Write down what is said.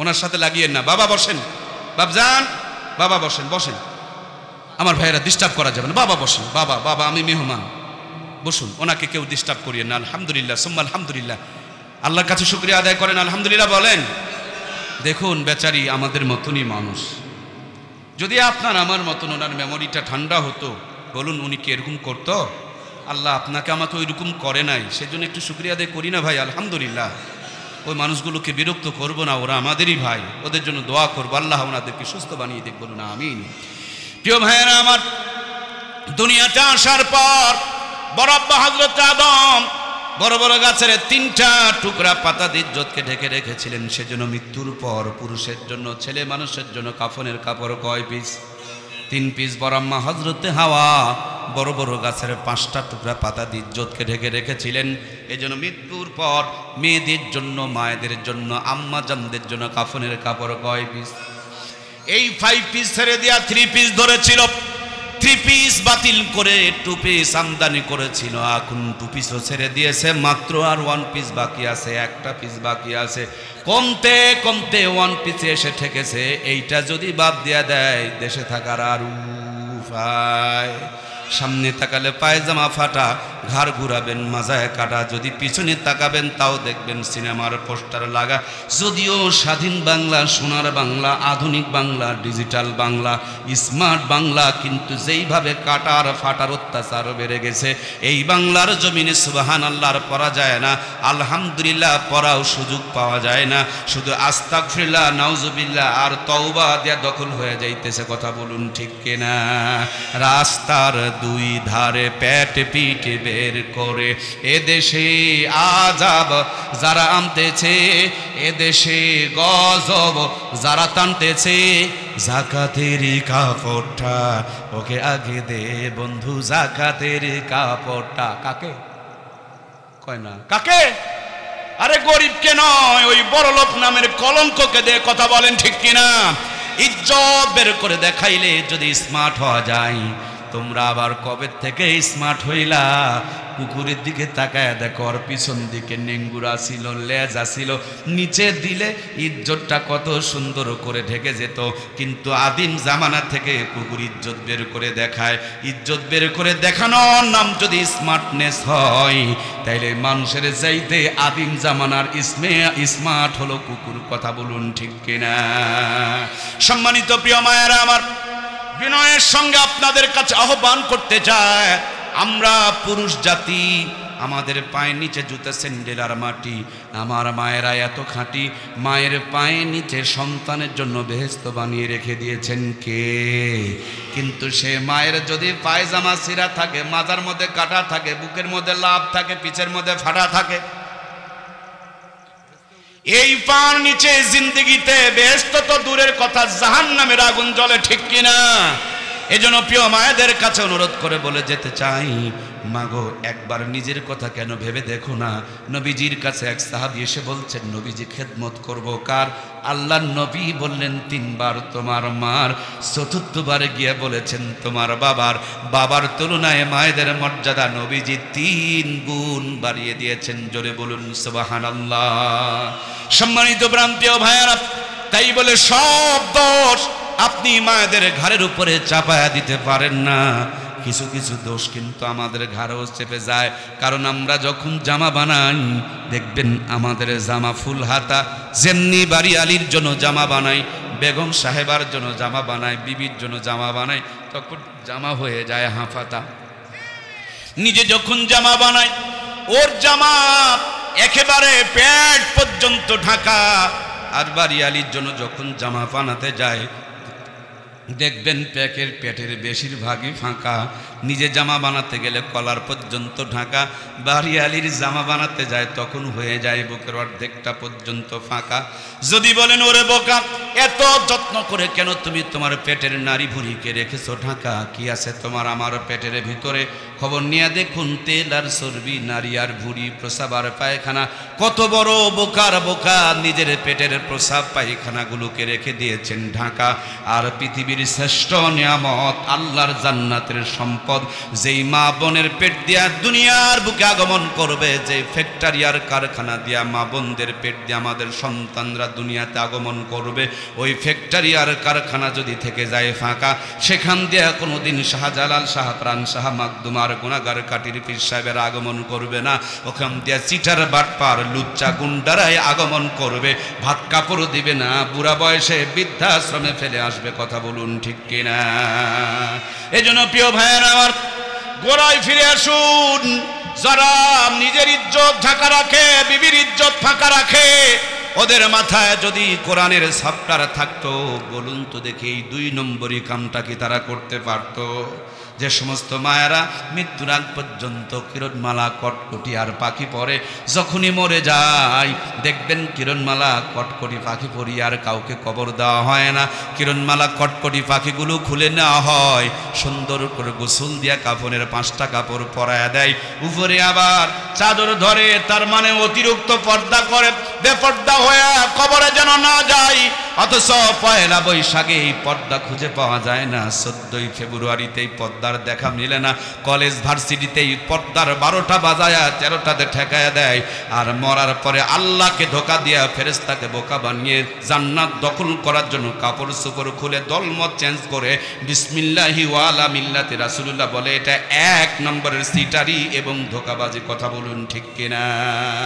ওনার সাথে লাগিয়েন না। বাবা বসেন, বাবজান বাবা বসেন, বসেন, আমার ভাইয়েরা ডিস্টার্ব করা যাবে না, বাবা বসেন, বাবা বাবা আমি মেহমান, বসুন, ওনাকে কেউ ডিস্টার্ব করিয়েন না। আলহামদুলিল্লাহ সুম্মা আলহামদুলিল্লাহ, আল্লাহর কাছে শুকরিয়া আদায় করেন, আলহামদুলিল্লাহ বলেন। দেখুন বেচারি আমাদের মতনই মানুষ, যদি আপনার আমার মতন ওনার মেমোরিটা ঠান্ডা হতো, বলুন উনি কি এরকম করতো? আল্লাহ আপনাকে আমাকে ওইরকম করে নাই, সেজন্য একটু শুকরিয়া আদায় করি না ভাই, আলহামদুলিল্লাহ। ওই মানুষগুলোকে বিরক্ত করব না, ওরা আমাদেরই ভাই, ওদের জন্য দোয়া করবো, আল্লাহ ওনাদেরকে সুস্থ বানিয়ে দেখ, বলুন আমিন। প্রিয় ভাইয়েরা আমার, দুনিয়াতে আসার পর বড় আব্বা হযরত আদম বড় বড় গাছের 3টা টুকরা পাতা দিয়ে ইজ্জতকে ঢেকে রেখেছিলেন, সেজন্য মৃত্যুর পর পুরুষের জন্য, ছেলে মানুষের জন্য কাফনের কাপড় কয় পিস? 3 পিস। বড় আম্মা হযরতে হাওয়া বড় বড় গাছের 5টা টুকরা পাতা দিয়ে ইজ্জতকে ঢেকে রেখেছিলেন, এজন্য মৃত্যুর পর মেয়েদের জন্য, মায়েদের জন্য, আম্মা জানদের জন্য কাফনের কাপড় কয় পিস? এই 5 পিস ছেড়ে দিয়া 3 পিস ধরেছিল, 3 পিস বাতিল করে 2 পিস আমদানি করেছিল, এখন 2 পিসও ছেড়ে দিয়েছে, মাত্র আর 1 পিস বাকি আছে, একটা পিস বাকি আছে। কমতে কমতে 1 পিসে এসে ঠেকেছে, এইটা যদি বাদ দিয়া দেয় দেশে থাকার আর উপায়। সামনে তাকালে পায়জামা ফাটা, ঘাড় ঘুরাবেন মাজায় কাটা, যদি পিছনে তাকাবেন তাও দেখবেন সিনেমার পোস্টার লাগা। যদিও স্বাধীন বাংলা, সোনার বাংলা, আধুনিক বাংলা, ডিজিটাল বাংলা, স্মার্ট বাংলা, কিন্তু যেইভাবে কাটার ফাটার অত্যাচার বেড়ে গেছে, এই বাংলার জমিনে সুবহানাল্লাহর পড়া যায় না, আলহামদুলিল্লাহ পড়াও সুযোগ পাওয়া যায় না, শুধু আস্তাগফিরুল্লাহ, নাউজুবিল্লাহ আর তওবা দিয়া দখল হয়ে যাইতেছে। কথা বলুন ঠিক কিনা? রাস্তার 2 ধারে পেট পিট বের করে এদেশে আযাব যারা আনতেছে, এদেশে গজব যারা টানতেছে, যাকাতের কাপড়টা ওকে আগে দে বন্ধু, যাকাতের কাপড়টা। কাকে কয় না? কাকে? আরে গরিবকে নয়, ওই বড়লোক নামের কলঙ্ককে দে। কথা বলেন ঠিক কিনা? ইজ্জত বের করে দেখাইলে যদি স্মার্ট হওয়া যায়, তোমরা আবার কবে থেকে স্মার্ট হইলা? কুকুরের দিকে তাকায় দেখো, ওর পিছন দিকে নেঙ্গুরা ছিল, লেজ ছিল, নিচে দিলে ইজ্জতটা কত সুন্দর করে ঢেকে যেত। কিন্তু আদিম জামানা থেকে কুকুর ইজ্জত বের করে দেখায়। ইজ্জত বের করে দেখানোর নাম যদি স্মার্টনেস হয়, তাইলে মানুষের চাইতে আদিম জামানার স্মার্ট হলো কুকুর। কথা বলুন ঠিক কিনা? সম্মানিত প্রিয় মায়েরা আমার, বিনয়ের সঙ্গে আপনাদের কাছে আহ্বান করতে চায়, আমরা পুরুষ জাতি, আমাদের পায়ের নিচে জুতা, স্যান্ডেল আর মাটি। আমার মায়েরা এত খাঁটি, মায়ের পায়ের নিচে সন্তানের জন্য বেহেশত বানিয়ে রেখে দিয়েছেন কে? কিন্তু সে মায়ের যদি পায়জামা ছিঁড়া থাকে, মাথার মধ্যে কাটা থাকে, বুকের মধ্যে লাভ থাকে, পিছের মধ্যে ফাটা থাকে, এই পার নিচে জিন্দগিতে বেহেশত তো দূরের কথা, জাহান্নামের আগুন জ্বলে। ঠিক কিনা? এজন্য প্রিয় মায়েদের কাছে অনুরোধ করে বলে যেতে চাই, মাগো একবার নিজের কথা কেন ভেবে দেখো না। নবীজির কাছে এক সাহাবী এসে বলছেন, নবীজি খেদমত করব কার? আল্লাহর নবী বললেন 3 বার তোমার মার, 4র্থবারে গিয়ে বলেছেন তোমার বাবার। বাবার তুলনায় মায়েদের মর্যাদা নবীজি 3 গুণ বাড়িয়ে দিয়েছেন। জোরে বলুন সুবহানাল্লাহ। সম্মানিত প্রিয় ভাইয়েরা, তাই বলে সব দোষ আপনি মায়েদের ঘাড়ের উপরে চাপায়া দিতে পারেন না। কিছু কিছু দোষ কিন্তু আমাদের ঘাড়েও চেপে যায়, কারণ আমরা যখন জামা বানাই, দেখবেন আমাদের জামা ফুল হাতা, যেমনি বাড়ি আলীর জন্য জামা বানাই, বেগম সাহেবার জন্য জামা বানাই, বিবির জন্য জামা বানাই, তখন জামা হয়ে যায় হাফাতা। নিজে যখন জামা বানাই, ওর জামা একেবারে পেট পর্যন্ত ঢাকা, আর বাড়ি আলীর জন্য যখন জামা বানাতে যায়, দেখবেন পেটের বেশিরভাগই ফাঁকা। নিজে জামা বানাতে গেলে কলার পর্যন্ত ঢাকা, বাড়ি আলীর জামা বানাতে যায় তখন হয়ে যায় বুকের অর্ধেকটা পর্যন্ত ফাঁকা। যদি বলেন ওরে বোকা, এত যত্ন করে কেন তুমি তোমার পেটের নারী ভুঁড়িকে রেখেছো ঢাকা? কি আছে তোমার আমার পেটের ভিতরে? খবর নিয়ে দেখুন, তেল আর চর্বি, নারী আর ভুঁড়ি, প্রসাব আর পায়খানা। কত বড় বোকার বোকা, নিজের পেটের প্রসাব পায়খানাগুলোকে রেখে দিয়েছেন ঢাকা। আর পৃথিবীর শ্রেষ্ঠ নিয়ামত, আল্লাহর জান্নাতের সম্পদ, যেই মা বোনের পেট দিয়া দুনিয়ার বুকে আগমন করবে, যে ফ্যাক্টরি আর কারখানা দিয়া মা বোনদের পেট দিয়ে আমাদের সন্তানরা দুনিয়াতে আগমন করবে, ওই ফ্যাক্টরি আর কারখানা যদি থেকে যায় ফাঁকা, সেখান দিয়ে কোনোদিন শাহজালাল, শাহপ্রাণ, শাহ মাকদুম আর গুনাহগার কাটির পীর সাহেবের আগমন করবে না। ওখান দিয়ে চিটার বাটপার লুচ্চা গুন্ডারাই আগমন করবে। ভাত কাপড় দিবে না, বুড়া বয়সে বৃদ্ধাশ্রমে ফেলে আসবে। কথা বলুন ঠিক কিনা? এজন্য প্রিয় ভাইয়েরা আমার, গোড়ায় ফিরে আসুন। যারা নিজের ইজ্জত ঢাকা রাখে, বিবির ইজ্জত ফাঁকা রাখে, ওদের মাথায় যদি কোরআনের ছাপটার থাকতো, বলুন তো দেখি এই 2 নম্বরই কামটা কি তারা করতে পারতো? যে সমস্ত মায়েরা মৃত্যুর আগ পর্যন্ত কিরণমালা, কটকটি আর পাখি পরে, যখনই মরে যায় দেখবেন কিরণমালা, কটকটি পাখি পরিয়ে আর কাউকে কবর দেওয়া হয় না। কিরণমালা, কটকটি পাখিগুলো খুলে নেওয়া হয়, সুন্দর করে গোসল দিয়া কাফনের 5টা কাপড় পরায়া দেয়, উপরে আবার চাদর ধরে। তার মানে অতিরিক্ত পর্দা করে, বেপর্দা হয়ে কবরে যেন না যায়। অথচ 1 বৈশাখে এই পর্দা খুঁজে পাওয়া যায় না, 14 ফেব্রুয়ারিতে এই পর্দার দেখা মিলে না, কলেজ ভার্সিটিতে এই পর্দার 12টা বাজায়া 13টাতে ঠেকায়া দেয়। আর মরার পরে আল্লাহকে ধোকা দিয়া ফেরেশতাকে বোকা বানিয়ে জান্নাত দখল করার জন্য কাপড় চোপড় খুলে দলমত চেঞ্জ করে বিসমিল্লাহি ওয়া আলা মিল্লাতি রাসূলুল্লাহ বলে। এটা 1 নম্বরের সিটারি এবং ধোকাবাজি। কথা বলুন ঠিক কিনা?